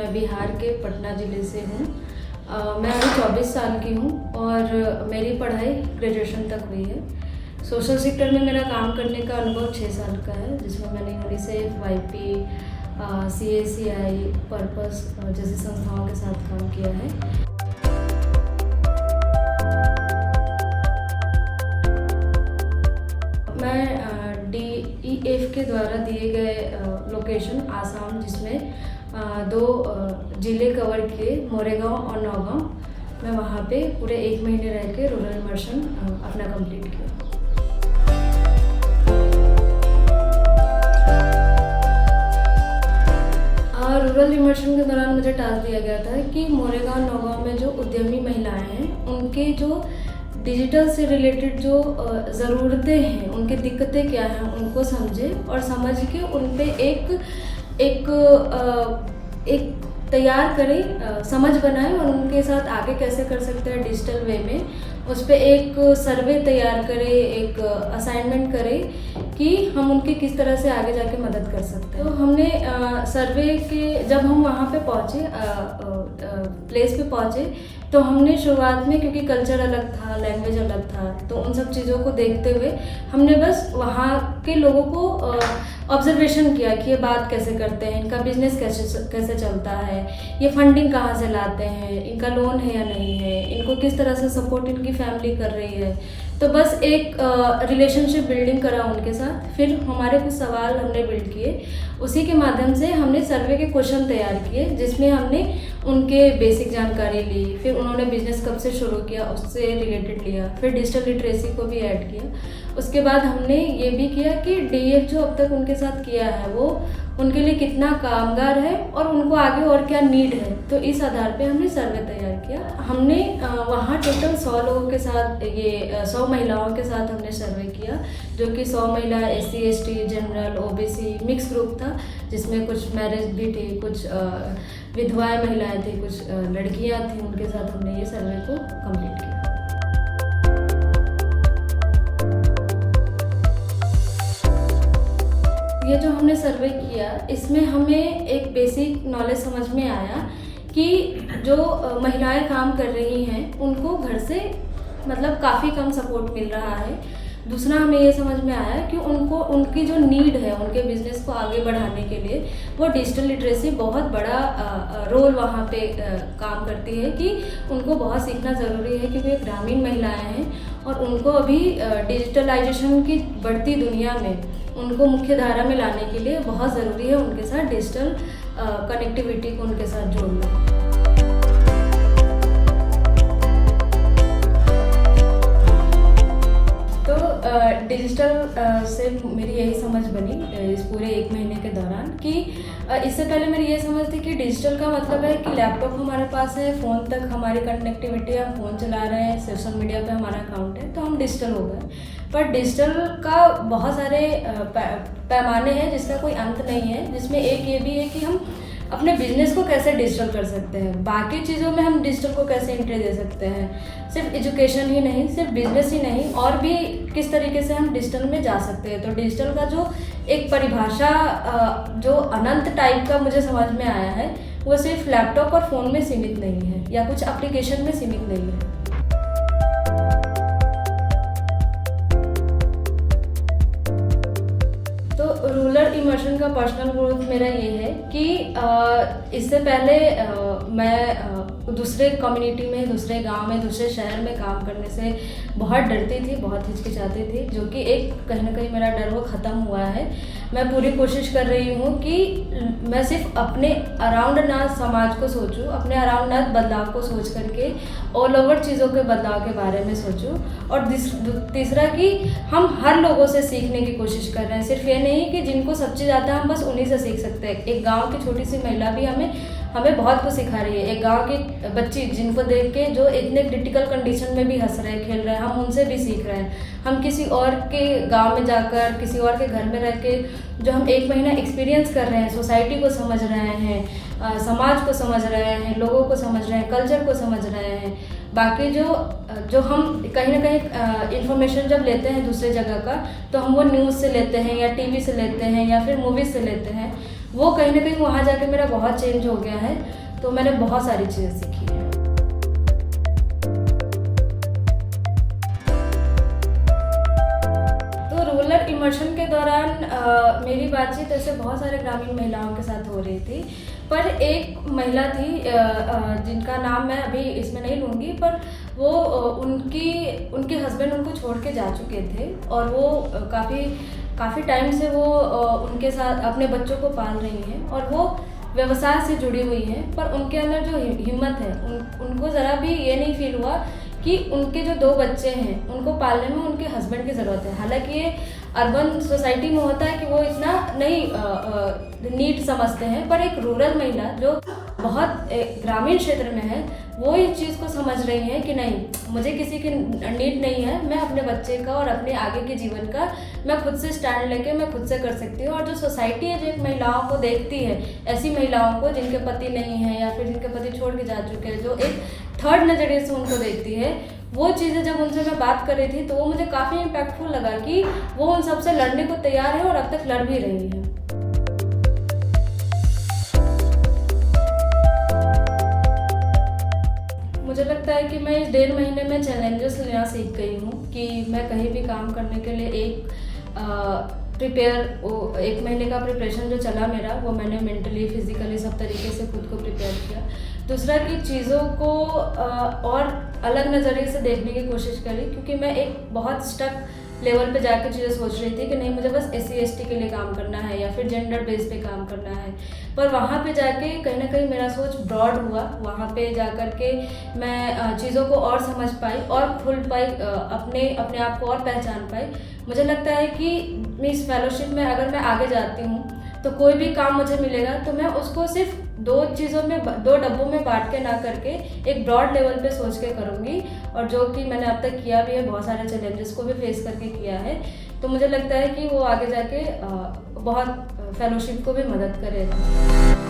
मैं बिहार के पटना ज़िले से हूँ। मैं अभी 24 साल की हूँ और मेरी पढ़ाई ग्रेजुएशन तक हुई है। सोशल सेक्टर में मेरा काम करने का अनुभव 6 साल का है, जिसमें मैंने यूनिसेफ, YP, CACI, पर्पस जैसी संस्थाओं के साथ काम किया है। मैं DEF के द्वारा दिए गए लोकेशन आसाम, जिसमें 2 ज़िले कवर किए, मोरेगांव और नौगांव। मैं वहाँ पे पूरे 1 महीने रह के रूरल इमर्शन अपना कंप्लीट किया। रूरल इमर्शन के दौरान मुझे टास्क दिया गया था कि मोरेगांव नौगांव में जो उद्यमी महिलाएं हैं, उनके जो डिजिटल से रिलेटेड जो ज़रूरतें हैं, उनकी दिक्कतें क्या हैं, उनको समझे और समझ के उन पे एक तैयार करें, समझ बनाए और उनके साथ आगे कैसे कर सकते हैं डिजिटल वे में, उस पर एक सर्वे तैयार करें, एक असाइनमेंट करें कि हम उनकी किस तरह से आगे जाके मदद कर सकते हैं। तो हमने सर्वे के जब हम वहाँ पे पहुँचे, प्लेस पे पहुँचे, तो हमने शुरुआत में, क्योंकि कल्चर अलग था, लैंग्वेज अलग था, तो उन सब चीज़ों को देखते हुए हमने बस वहाँ के लोगों को ऑब्जर्वेशन किया कि ये बात कैसे करते हैं, इनका बिजनेस कैसे चलता है, ये फंडिंग कहाँ से लाते हैं, इनका लोन है या नहीं है, इनको किस तरह से सपोर्ट इनकी फैमिली कर रही है। तो बस एक रिलेशनशिप बिल्डिंग करा उनके साथ। फिर हमारे कुछ सवाल हमने बिल्ड किए, उसी के माध्यम से हमने सर्वे के क्वेश्चन तैयार किए, जिसमें हमने उनके बेसिक जानकारी ली। फिर उन्होंने बिजनेस कब से शुरू किया, उससे रिलेटेड लिया। फिर डिजिटल लिटरेसी को भी ऐड किया। उसके बाद हमने ये भी किया कि DEF जो अब तक उनके साथ किया है, वो उनके लिए कितना कामगार है और उनको आगे और क्या नीड है। तो इस आधार पे हमने सर्वे तैयार किया। हमने वहाँ टोटल 100 लोगों के साथ, ये 100 महिलाओं के साथ हमने सर्वे किया, जो कि 100 महिला SC ST, general, OBC mix group था, जिसमें कुछ मैरिज भी थी, कुछ विधवाएं महिलाएं थी, कुछ लड़कियां थी। उनके साथ हमने ये सर्वे को कंप्लीट किया। ये जो हमने सर्वे किया, इसमें हमें एक बेसिक नॉलेज समझ में आया कि जो महिलाएं काम कर रही हैं, उनको घर से मतलब काफ़ी कम सपोर्ट मिल रहा है। दूसरा हमें ये समझ में आया कि उनकी जो नीड है, उनके बिजनेस को आगे बढ़ाने के लिए, वो डिजिटल लिटरेसी बहुत बड़ा रोल वहाँ पे काम करती है, कि उनको बहुत सीखना ज़रूरी है, क्योंकि ग्रामीण महिलाएं हैं और उनको अभी डिजिटलाइजेशन की बढ़ती दुनिया में उनको मुख्य धारा में लाने के लिए बहुत ज़रूरी है उनके साथ डिजिटल कनेक्टिविटी को उनके साथ जोड़ना। डिजिटल से मेरी यही समझ बनी इस पूरे 1 महीने के दौरान कि इससे पहले मेरी ये समझ थी कि डिजिटल का मतलब है कि लैपटॉप हमारे पास है, फ़ोन तक हमारी कनेक्टिविटी है, हम फ़ोन चला रहे हैं, सोशल मीडिया पे हमारा अकाउंट है, तो हम डिजिटल हो गए। पर डिजिटल का बहुत सारे पैमाने हैं, जिसका कोई अंत नहीं है, जिसमें एक ये भी है कि हम अपने बिजनेस को कैसे डिजिटल कर सकते हैं, बाकी चीज़ों में हम डिजिटल को कैसे एंट्री दे सकते हैं। सिर्फ एजुकेशन ही नहीं, सिर्फ बिजनेस ही नहीं, और भी किस तरीके से हम डिजिटल में जा सकते हैं। तो डिजिटल का जो एक परिभाषा जो अनंत टाइप का मुझे समझ में आया है, वो सिर्फ लैपटॉप और फ़ोन में सीमित नहीं है या कुछ एप्लीकेशन में सीमित नहीं है। रूरल इमर्शन का पर्सनल ग्रोथ मेरा ये है कि इससे पहले मैं दूसरे कम्युनिटी में, दूसरे गांव में, दूसरे शहर में काम करने से बहुत डरती थी, बहुत हिचकिचाती थी, जो कि एक कहीं ना कहीं मेरा डर वो ख़त्म हुआ है। मैं पूरी कोशिश कर रही हूँ कि मैं सिर्फ अपने अराउंड ना समाज को सोचूं, अपने अराउंड ना बदलाव को सोच करके ऑल ओवर चीज़ों के बदलाव के बारे में सोचूं। और तीसरा कि हम हर लोगों से सीखने की कोशिश कर रहे हैं। सिर्फ ये नहीं कि जिनको सब चीज़ आता है हम बस उन्हीं से सीख सकते हैं। एक गांव की छोटी सी महिला भी हमें बहुत कुछ सिखा रही है। एक गांव की बच्ची जिनको देख के जो इतने क्रिटिकल कंडीशन में भी हंस रहे हैं, खेल रहे हैं, हम उनसे भी सीख रहे हैं। हम किसी और के गांव में जाकर, किसी और के घर में रह के जो हम 1 महीना एक्सपीरियंस कर रहे हैं, सोसाइटी को समझ रहे हैं, समाज को समझ रहे हैं, लोगों को समझ रहे हैं, कल्चर को समझ रहे हैं, बाकी जो हम कहीं ना कहीं इंफॉर्मेशन जब लेते हैं दूसरे जगह का, तो हम वो न्यूज़ से लेते हैं या टीवी से लेते हैं या फिर मूवीज़ से लेते हैं। वो कहीं ना कहीं वहाँ जाके मेरा बहुत चेंज हो गया है, तो मैंने बहुत सारी चीज़ें सीखी हैं। रूरल इमर्शन के दौरान मेरी बातचीत ऐसे बहुत सारे ग्रामीण महिलाओं के साथ हो रही थी, पर एक महिला थी जिनका नाम मैं अभी इसमें नहीं लूँगी, पर वो उनके हस्बैंड उनको छोड़ के जा चुके थे और वो काफ़ी टाइम से वो उनके साथ अपने बच्चों को पाल रही हैं और वो व्यवसाय से जुड़ी हुई हैं। पर उनके अंदर जो हिम्मत है, उनको ज़रा भी ये नहीं फील हुआ कि उनके जो 2 बच्चे हैं उनको पालने में उनके हस्बैंड की ज़रूरत है। हालांकि ये अर्बन सोसाइटी में होता है कि वो इतना नहीं नीड समझते हैं, पर एक रूरल महिला जो बहुत ग्रामीण क्षेत्र में है, वो इस चीज़ को समझ रही है कि नहीं, मुझे किसी की नीड नहीं है, मैं अपने बच्चे का और अपने आगे के जीवन का मैं खुद से स्टैंड लेके मैं खुद से कर सकती हूँ। और जो सोसाइटी है, जो एक महिलाओं को देखती है, ऐसी महिलाओं को जिनके पति नहीं है या फिर जिनके पति छोड़ के जा चुके हैं, जो एक थर्ड नज़रिए से उनको देखती है, वो चीज़ें जब उनसे मैं बात कर रही थी तो वो मुझे काफ़ी इम्पैक्टफुल लगा कि वो उन सबसे लड़ने को तैयार है और अब तक लड़ भी रही है। मुझे लगता है कि मैं इस 1.5 महीने में चैलेंजेस लेना सीख गई हूँ कि मैं कहीं भी काम करने के लिए एक महीने का प्रिपरेशन जो चला मेरा, वो मैंने मेंटली फिजिकली सब तरीके से खुद को प्रिपेयर किया। दूसरा कि चीज़ों को और अलग नज़रिए से देखने की कोशिश करी, क्योंकि मैं एक बहुत स्टक लेवल पे जाकर चीज़ें सोच रही थी कि नहीं, मुझे बस SC ST के लिए काम करना है या फिर जेंडर बेस पे काम करना है। पर वहाँ पे जाके कहीं ना कहीं मेरा सोच ब्रॉड हुआ। वहाँ पे जाकर के मैं चीज़ों को और समझ पाई और खुल पाई, अपने आप को और पहचान पाई। मुझे लगता है कि इस फेलोशिप में अगर मैं आगे जाती हूँ तो कोई भी काम मुझे मिलेगा तो मैं उसको सिर्फ 2 डब्बों में बांट के ना करके एक ब्रॉड लेवल पे सोच के करूँगी, और जो कि मैंने अब तक किया भी है, बहुत सारे चैलेंजेस को भी फेस करके किया है। तो मुझे लगता है कि वो आगे जाके बहुत फेलोशिप को भी मदद करेगा।